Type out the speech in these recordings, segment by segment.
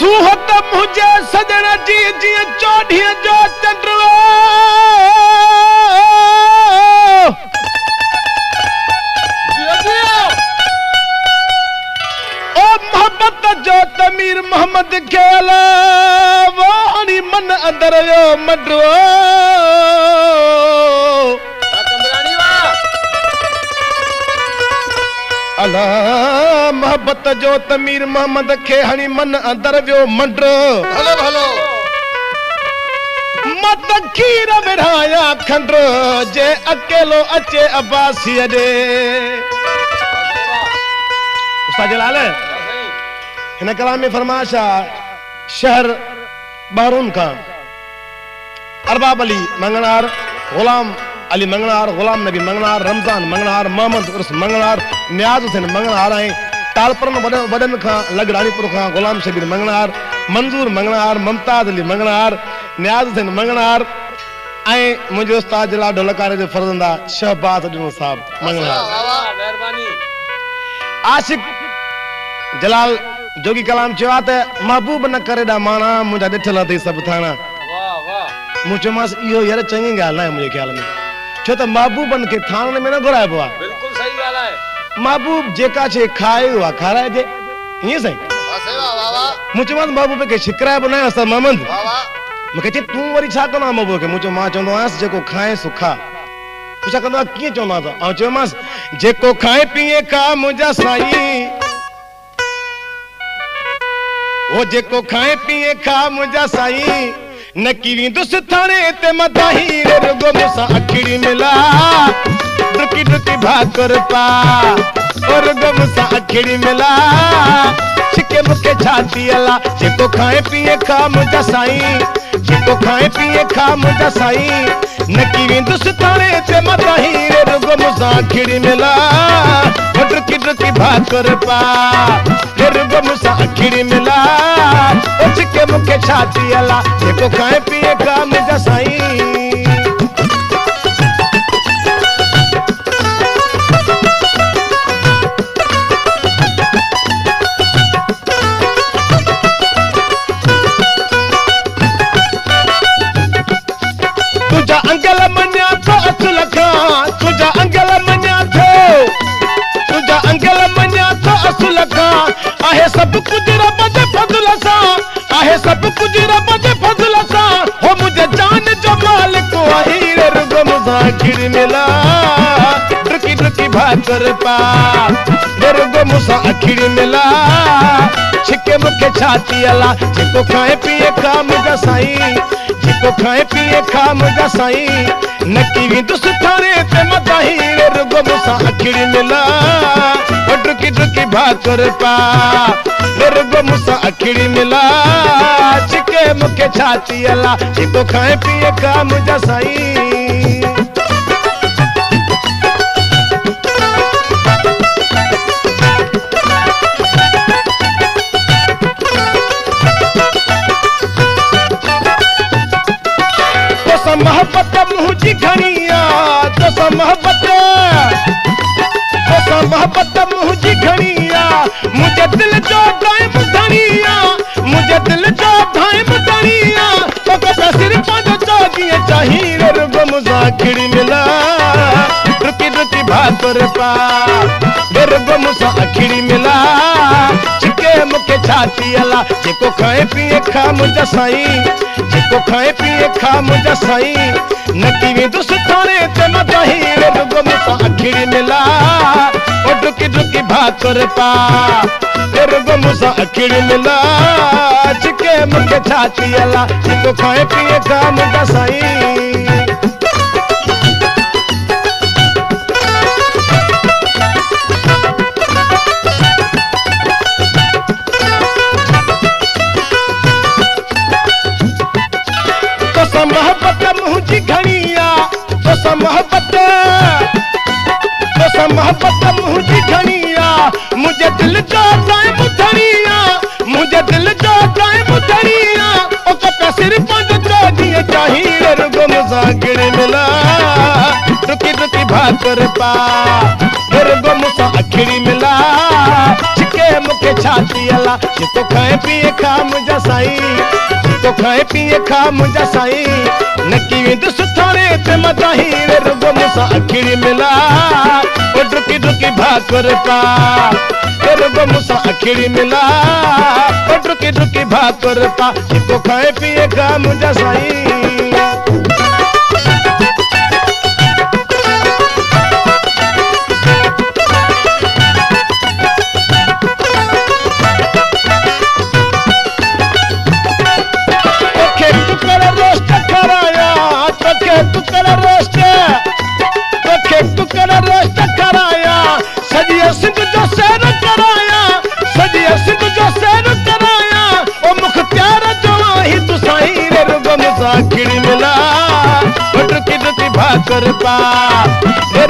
सूहत मुझे सजन जी जी चौड़ी जो चंद्रो ओ मोहब्बत जो तमीर मोहम्मद खेला वो हनी मन अंदर यो मडरो अल्लाह मोहब्बत जो तमीर मोहम्मद खे हनी मन अंदर वियो मंडरो भलो भलो मत खीर विढ़ाया खंडरो जे अकेलो अचे अब्बासी दे उस्ताद जलाल हिन कलाम में फरमाशा शहर बहरून का अरबाब अली मंगनार गुलाम अली मंगनार गुलाम नबी मंगनार रमजान मंगनार मोहम्मद उर्स मंगनार नियाज हुसैन मंगनार ऐं तालपुरन वडन खां लगड़ानीपुर खां गुलाम शबीर मंगनार मंजूर मंगनार मुमताज अली मंगनार नियाज हुसैन मंगनार ऐं मुंहिंजो उस्ताद जलाल ढोलकाने जो फर्जंदा शहबाज अॾिनो साहब मंगनार मेहरबानी आशिक जलाल जोगी कलाम चयो आहे त महबूब न करे ॾा माणा मुंहिंजा ॾिठल अथई सभु थाणा वाह वाह मूं चयोमांसि इहो यार चङी ॻाल्हि न आहे मुंहिंजे ख़्याल में छो त महबूबनि खे थाणनि में न घुराइबो आहे बिल्कुल सही ॻाल्हि आहे महबूब जेका शइ खाए उहा खाराइजे ईअं साईं वाह वाह वाह मूं चयोमांसि महबूब खे शिकराइबो न आहे असां मोहम्मद वाह वाह मूंखे चई तूं वरी छा कंदो आहे महबूब खे मां चवंदो आहियां जेको खाए सो खा तूं छा कंदो आहे कीअं चवंदो आहे ऐं चयोमांसि जेको खाए पीए खा मुंहिंजा साईं ओ जेको खाए पीए खा मुंहिंजा साईं न की वेंदुसि थाणे ते मदाही रुगो मूंसां अखिड़ी मिला डुकी डुकी भाकुर पा और रुगो मूंसां अखिड़ी मिला छिके मुखे छाती अला जेको खाए पीए खा मुंहिंजा साईं जेको खाए पीए खा मुंहिंजा साईं न की वेंदुसि थाणे ते मदाही रुगो मूंसां अखिड़ी मिला डुकी डुकी भाकुर पा रुगो मूंसां अखिड़ी मिला छिके मुखे छाती अला जेको खाए पीए खा मुंहिंजा साईं तुझा अंगल मञा थो असुल खां तुझा अंगल मञा थो तुझा अंगल मञा थो असुल खां आहे सभु कुझु रब जे फज़ल सां आहे सभु कुझु रब जे फज़ल सां हो मुंहिंजे जान जो मालिक आहे रुगो मूंसां अखिड़ी मिला डुकी डुकी भाकुर पा रुगो मूंसां अखिड़ी मिला छिके मुखे छाती अला जेको खाए पीए खा मुंहिंजा साईं जेको खाए पीए खा मुंहिंजा साईं न की वेंदुसि थाणे ते मदाही रुगो मूंसां अखिड़ी मिला डुकी डुकी भाकुर पा रुगो मूंसां अखिड़ी मिला छिके मुखे छाती अला जेको खाए पीए खा मुंहिंजा साईं मोहब्बत मुझी घणिया तोसा मोहब्बत मुझी घणिया मुझे दिल जो टाइम धणिया मुझे दिल जो टाइम धणिया तो कसा सिर पांच चौगिए चाहिए रुगो मूंसां अखिड़ी मिला डुकी डुकी भाकुर पा रुगो मूंसां अखिड़ी मिला छिके मुखे छाती अला जेको खाए पीए खा मुंहिंजा साईं जेको खाए पीए खा मुंहिंजा साईं न की वेंदुसि थाणे ते मदाही रुगो मूंसां अखिड़ी मिला ओ डुकी डुकी भाकुर पा रुगो मूंसां अखिड़ी मिला छिके मुखे छाती अला जेको खाए पीए खा मुंहिंजा साईं मोहब्बत मुझी घणिया तोसा मोहब्बत मुझी घणिया मुझे दिल जो टाइम धणिया मुझे दिल जो टाइम धणिया ओ कपा सिर पंज चौगिए चाहिए रुगो मूंसां अखिड़ी मिला डुकी डुकी भाकुर पा रुगो मूंसां अखिड़ी मिला छिके मुखे छाती अला जेको खाए पिए खा मुंहिंजा साईं जेको खाए पिए खा मुंहिंजा साईं नकी वेंदुसि थाणे ते मथां हीर रुगो मूंसां अखिड़ी मिला ओ डुकी डुकी भाकुर पा रुगो मूंसां अखिड़ी मिला ओ डुकी डुकी भाकुर पा जेको खाए पिए खा मुंहिंजा साईं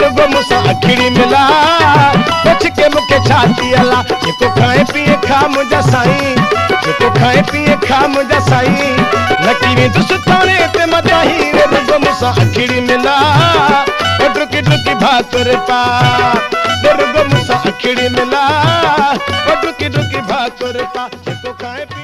रुगो मूंसां अखिड़ी मिला पुछ के मुखे छाती अला जेको खाए पिए खा मुंहिंजा साईं जेको खाए पिए खा मुंहिंजा साईं नकी वेंदुसि थाणे ते मथां हीर रुगो मूंसां अखिड़ी मिला डुकी डुकी भाकुर पा रुगो मूंसां अखिड़ी मिला डुकी डुकी भाकुर पा जेको खाए